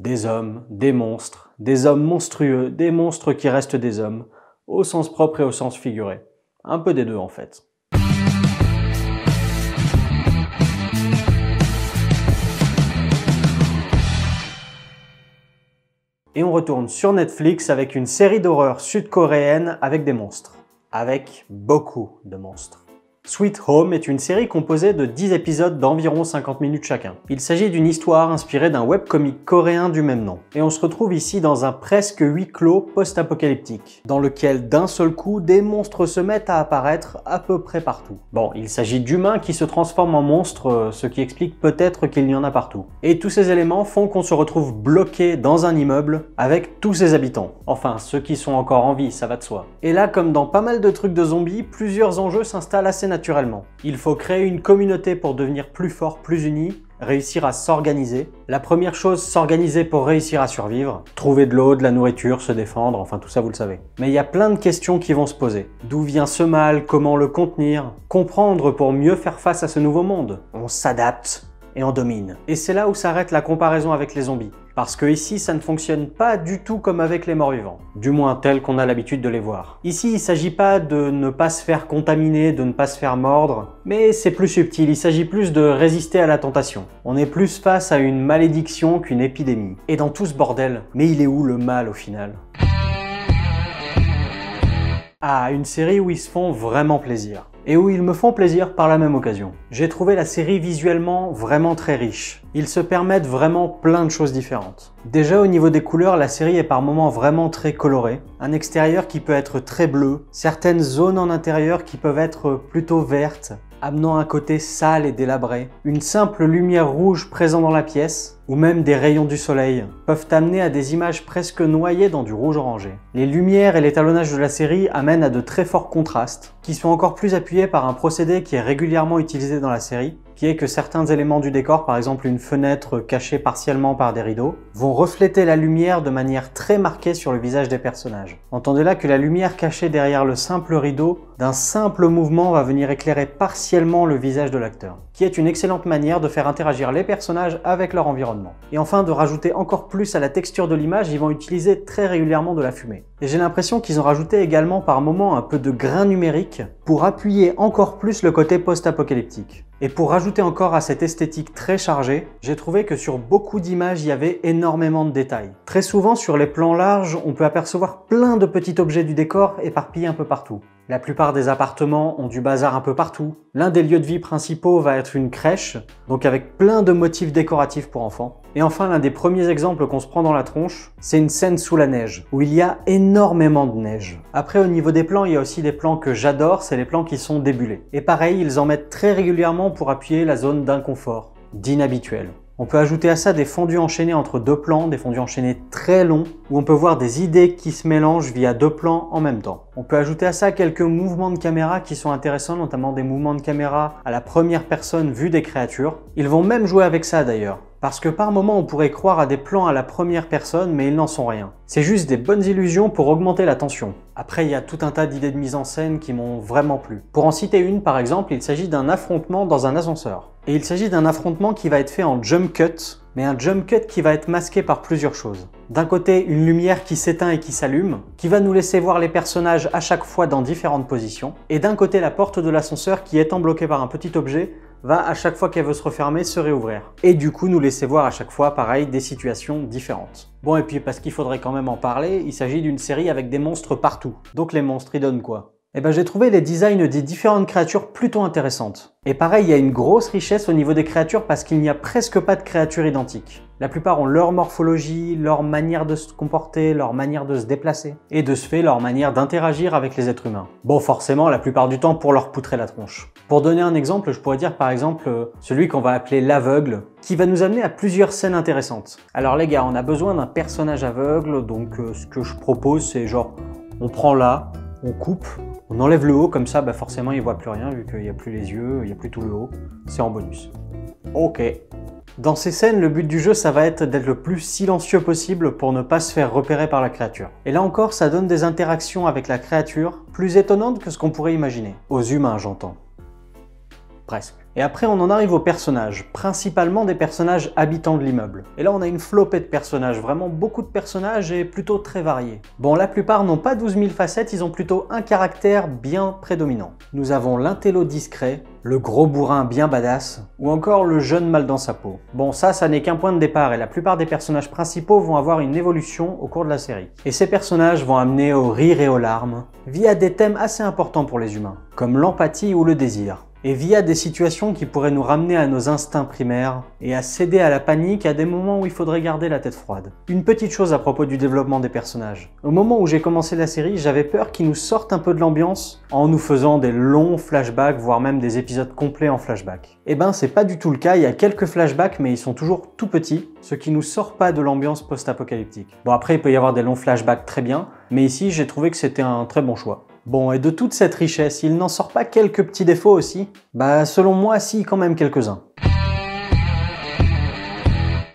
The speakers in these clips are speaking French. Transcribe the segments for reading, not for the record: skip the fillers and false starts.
Des hommes monstrueux, des monstres qui restent des hommes, au sens propre et au sens figuré. Un peu des deux en fait. Et on retourne sur Netflix avec une série d'horreur sud-coréenne avec des monstres. Avec beaucoup de monstres. Sweet Home est une série composée de 10 épisodes d'environ 50 minutes chacun. Il s'agit d'une histoire inspirée d'un webcomic coréen du même nom. Et on se retrouve ici dans un presque huis clos post-apocalyptique, dans lequel d'un seul coup, des monstres se mettent à apparaître à peu près partout. Bon, il s'agit d'humains qui se transforment en monstres, ce qui explique peut-être qu'il y en a partout. Et tous ces éléments font qu'on se retrouve bloqué dans un immeuble avec tous ses habitants. Enfin, ceux qui sont encore en vie, ça va de soi. Et là, comme dans pas mal de trucs de zombies, plusieurs enjeux s'installent assez naturellement. Il faut créer une communauté pour devenir plus fort, plus uni, réussir à s'organiser. La première chose, s'organiser pour réussir à survivre. Trouver de l'eau, de la nourriture, se défendre, enfin tout ça vous le savez. Mais il y a plein de questions qui vont se poser. D'où vient ce mal? Comment le contenir? Comprendre pour mieux faire face à ce nouveau monde. On s'adapte et on domine. Et c'est là où s'arrête la comparaison avec les zombies. Parce que ici, ça ne fonctionne pas du tout comme avec les morts-vivants. Du moins, tels qu'on a l'habitude de les voir. Ici, il ne s'agit pas de ne pas se faire contaminer, de ne pas se faire mordre, mais c'est plus subtil, il s'agit plus de résister à la tentation. On est plus face à une malédiction qu'une épidémie. Et dans tout ce bordel, mais il est où le mal au final? Ah, une série où ils se font vraiment plaisir. Et où ils me font plaisir par la même occasion. J'ai trouvé la série visuellement vraiment très riche. Ils se permettent vraiment plein de choses différentes. Déjà au niveau des couleurs, la série est par moments vraiment très colorée. Un extérieur qui peut être très bleu, certaines zones en intérieur qui peuvent être plutôt vertes, amenant un côté sale et délabré. Une simple lumière rouge présente dans la pièce, ou même des rayons du soleil, peuvent amener à des images presque noyées dans du rouge orangé. Les lumières et l'étalonnage de la série amènent à de très forts contrastes, qui sont encore plus appuyés par un procédé qui est régulièrement utilisé dans la série, qui est que certains éléments du décor, par exemple une fenêtre cachée partiellement par des rideaux, vont refléter la lumière de manière très marquée sur le visage des personnages. Entendez là que la lumière cachée derrière le simple rideau, d'un simple mouvement va venir éclairer partiellement le visage de l'acteur, qui est une excellente manière de faire interagir les personnages avec leur environnement. Et enfin, de rajouter encore plus à la texture de l'image, ils vont utiliser très régulièrement de la fumée. Et j'ai l'impression qu'ils ont rajouté également par moments un peu de grain numérique pour appuyer encore plus le côté post-apocalyptique. Et pour rajouter encore à cette esthétique très chargée, j'ai trouvé que sur beaucoup d'images, il y avait énormément de détails. Très souvent, sur les plans larges, on peut apercevoir plein de petits objets du décor éparpillés un peu partout. La plupart des appartements ont du bazar un peu partout. L'un des lieux de vie principaux va être une crèche, donc avec plein de motifs décoratifs pour enfants. Et enfin, l'un des premiers exemples qu'on se prend dans la tronche, c'est une scène sous la neige, où il y a énormément de neige. Après, au niveau des plans, il y a aussi des plans que j'adore, c'est les plans qui sont débulés. Et pareil, ils en mettent très régulièrement pour appuyer la zone d'inconfort, d'inhabituel. On peut ajouter à ça des fondus enchaînés entre deux plans, des fondus enchaînés très longs, où on peut voir des idées qui se mélangent via deux plans en même temps. On peut ajouter à ça quelques mouvements de caméra qui sont intéressants, notamment des mouvements de caméra à la première personne vue des créatures. Ils vont même jouer avec ça d'ailleurs. Parce que par moments on pourrait croire à des plans à la première personne, mais ils n'en sont rien. C'est juste des bonnes illusions pour augmenter la tension. Après, il y a tout un tas d'idées de mise en scène qui m'ont vraiment plu. Pour en citer une, par exemple, il s'agit d'un affrontement dans un ascenseur. Et il s'agit d'un affrontement qui va être fait en jump cut, mais un jump cut qui va être masqué par plusieurs choses. D'un côté, une lumière qui s'éteint et qui s'allume, qui va nous laisser voir les personnages à chaque fois dans différentes positions. Et d'un côté, la porte de l'ascenseur qui, étant bloquée par un petit objet, va à chaque fois qu'elle veut se refermer, se réouvrir. Et du coup, nous laisser voir à chaque fois, pareil, des situations différentes. Bon, et puis parce qu'il faudrait quand même en parler, il s'agit d'une série avec des monstres partout. Donc les monstres, ils donnent quoi? Eh ben, j'ai trouvé les designs des différentes créatures plutôt intéressantes. Et pareil, il y a une grosse richesse au niveau des créatures parce qu'il n'y a presque pas de créatures identiques. La plupart ont leur morphologie, leur manière de se comporter, leur manière de se déplacer, et de ce fait, leur manière d'interagir avec les êtres humains. Bon, forcément, la plupart du temps pour leur poutrer la tronche. Pour donner un exemple, je pourrais dire par exemple celui qu'on va appeler l'aveugle, qui va nous amener à plusieurs scènes intéressantes. Alors les gars, on a besoin d'un personnage aveugle, donc ce que je propose, c'est genre, on prend là, on coupe, on enlève le haut, comme ça forcément il voit plus rien vu qu'il n'y a plus les yeux, il n'y a plus tout le haut, c'est en bonus. Ok. Dans ces scènes, le but du jeu ça va être d'être le plus silencieux possible pour ne pas se faire repérer par la créature. Et là encore, ça donne des interactions avec la créature plus étonnantes que ce qu'on pourrait imaginer. Aux humains, j'entends. Presque. Et après on en arrive aux personnages, principalement des personnages habitants de l'immeuble. Et là on a une flopée de personnages, vraiment beaucoup de personnages et plutôt très variés. Bon, la plupart n'ont pas 12 000 facettes, ils ont plutôt un caractère bien prédominant. Nous avons l'intello discret, le gros bourrin bien badass, ou encore le jeune mal dans sa peau. Bon, ça n'est qu'un point de départ et la plupart des personnages principaux vont avoir une évolution au cours de la série. Et ces personnages vont amener au rire et aux larmes, via des thèmes assez importants pour les humains, comme l'empathie ou le désir. Et via des situations qui pourraient nous ramener à nos instincts primaires et à céder à la panique à des moments où il faudrait garder la tête froide. Une petite chose à propos du développement des personnages. Au moment où j'ai commencé la série, j'avais peur qu'ils nous sortent un peu de l'ambiance en nous faisant des longs flashbacks, voire même des épisodes complets en flashback. Et ben c'est pas du tout le cas, il y a quelques flashbacks mais ils sont toujours tout petits, ce qui nous sort pas de l'ambiance post-apocalyptique. Bon, après il peut y avoir des longs flashbacks très bien, mais ici j'ai trouvé que c'était un très bon choix. Bon, et de toute cette richesse, il n'en sort pas quelques petits défauts aussi? Bah selon moi, si, quand même quelques-uns.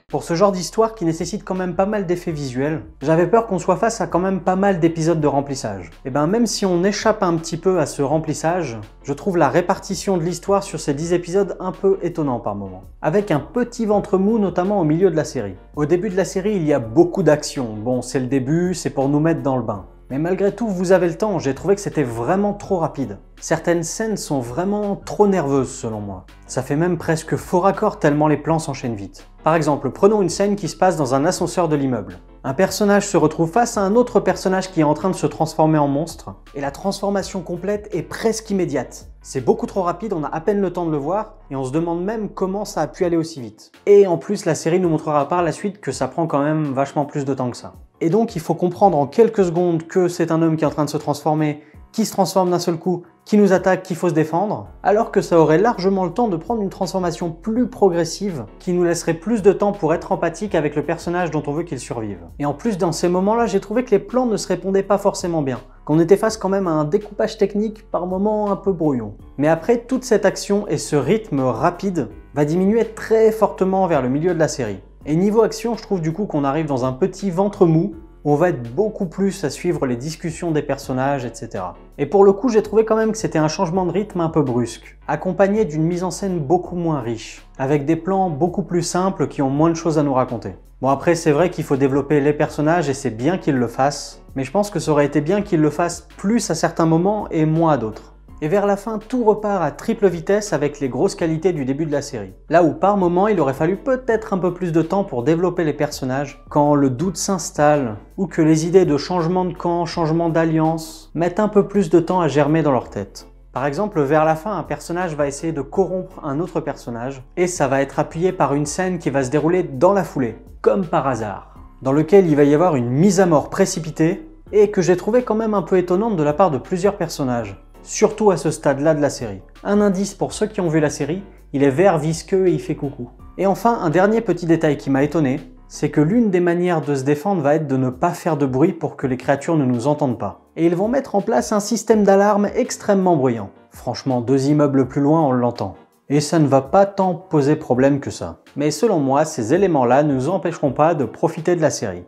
Pour ce genre d'histoire qui nécessite quand même pas mal d'effets visuels, j'avais peur qu'on soit face à quand même pas mal d'épisodes de remplissage. Et ben même si on échappe un petit peu à ce remplissage, je trouve la répartition de l'histoire sur ces 10 épisodes un peu étonnant par moment. Avec un petit ventre mou notamment au milieu de la série. Au début de la série, il y a beaucoup d'action. Bon, c'est le début, c'est pour nous mettre dans le bain. Mais malgré tout, vous avez le temps, j'ai trouvé que c'était vraiment trop rapide. Certaines scènes sont vraiment trop nerveuses selon moi. Ça fait même presque faux raccord tellement les plans s'enchaînent vite. Par exemple, prenons une scène qui se passe dans un ascenseur de l'immeuble. Un personnage se retrouve face à un autre personnage qui est en train de se transformer en monstre, et la transformation complète est presque immédiate. C'est beaucoup trop rapide, on a à peine le temps de le voir, et on se demande même comment ça a pu aller aussi vite. Et en plus, la série nous montrera par la suite que ça prend quand même vachement plus de temps que ça. Et donc il faut comprendre en quelques secondes que c'est un homme qui est en train de se transformer, qui se transforme d'un seul coup, qui nous attaque, qu'il faut se défendre, alors que ça aurait largement le temps de prendre une transformation plus progressive, qui nous laisserait plus de temps pour être empathique avec le personnage dont on veut qu'il survive. Et en plus, dans ces moments-là, j'ai trouvé que les plans ne se répondaient pas forcément bien, qu'on était face quand même à un découpage technique par moments un peu brouillon. Mais après, toute cette action et ce rythme rapide va diminuer très fortement vers le milieu de la série. Et niveau action, je trouve du coup qu'on arrive dans un petit ventre mou, où on va être beaucoup plus à suivre les discussions des personnages, etc. Et pour le coup, j'ai trouvé quand même que c'était un changement de rythme un peu brusque, accompagné d'une mise en scène beaucoup moins riche, avec des plans beaucoup plus simples qui ont moins de choses à nous raconter. Bon après, c'est vrai qu'il faut développer les personnages et c'est bien qu'ils le fassent, mais je pense que ça aurait été bien qu'ils le fassent plus à certains moments et moins à d'autres. Et vers la fin, tout repart à triple vitesse avec les grosses qualités du début de la série. Là où par moment, il aurait fallu peut-être un peu plus de temps pour développer les personnages, quand le doute s'installe, ou que les idées de changement de camp, changement d'alliance, mettent un peu plus de temps à germer dans leur tête. Par exemple, vers la fin, un personnage va essayer de corrompre un autre personnage, et ça va être appuyé par une scène qui va se dérouler dans la foulée, comme par hasard, dans lequel il va y avoir une mise à mort précipitée, et que j'ai trouvé quand même un peu étonnante de la part de plusieurs personnages. Surtout à ce stade-là de la série. Un indice pour ceux qui ont vu la série, il est vert visqueux et il fait coucou. Et enfin, un dernier petit détail qui m'a étonné, c'est que l'une des manières de se défendre va être de ne pas faire de bruit pour que les créatures ne nous entendent pas. Et ils vont mettre en place un système d'alarme extrêmement bruyant. Franchement, 2 immeubles plus loin, on l'entend. Et ça ne va pas tant poser problème que ça. Mais selon moi, ces éléments-là ne nous empêcheront pas de profiter de la série.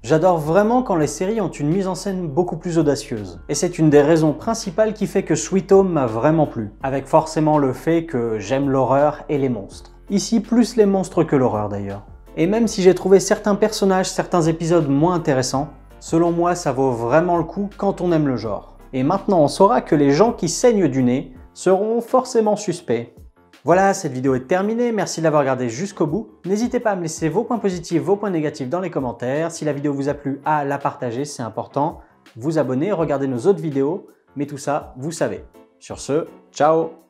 J'adore vraiment quand les séries ont une mise en scène beaucoup plus audacieuse. Et c'est une des raisons principales qui fait que Sweet Home m'a vraiment plu. Avec forcément le fait que j'aime l'horreur et les monstres. Ici, plus les monstres que l'horreur d'ailleurs. Et même si j'ai trouvé certains personnages, certains épisodes moins intéressants, selon moi ça vaut vraiment le coup quand on aime le genre. Et maintenant on saura que les gens qui saignent du nez seront forcément suspects. Voilà, cette vidéo est terminée, merci de l'avoir regardée jusqu'au bout. N'hésitez pas à me laisser vos points positifs, vos points négatifs dans les commentaires. Si la vidéo vous a plu, à la partager, c'est important. Vous abonner, regarder nos autres vidéos, mais tout ça, vous savez. Sur ce, ciao!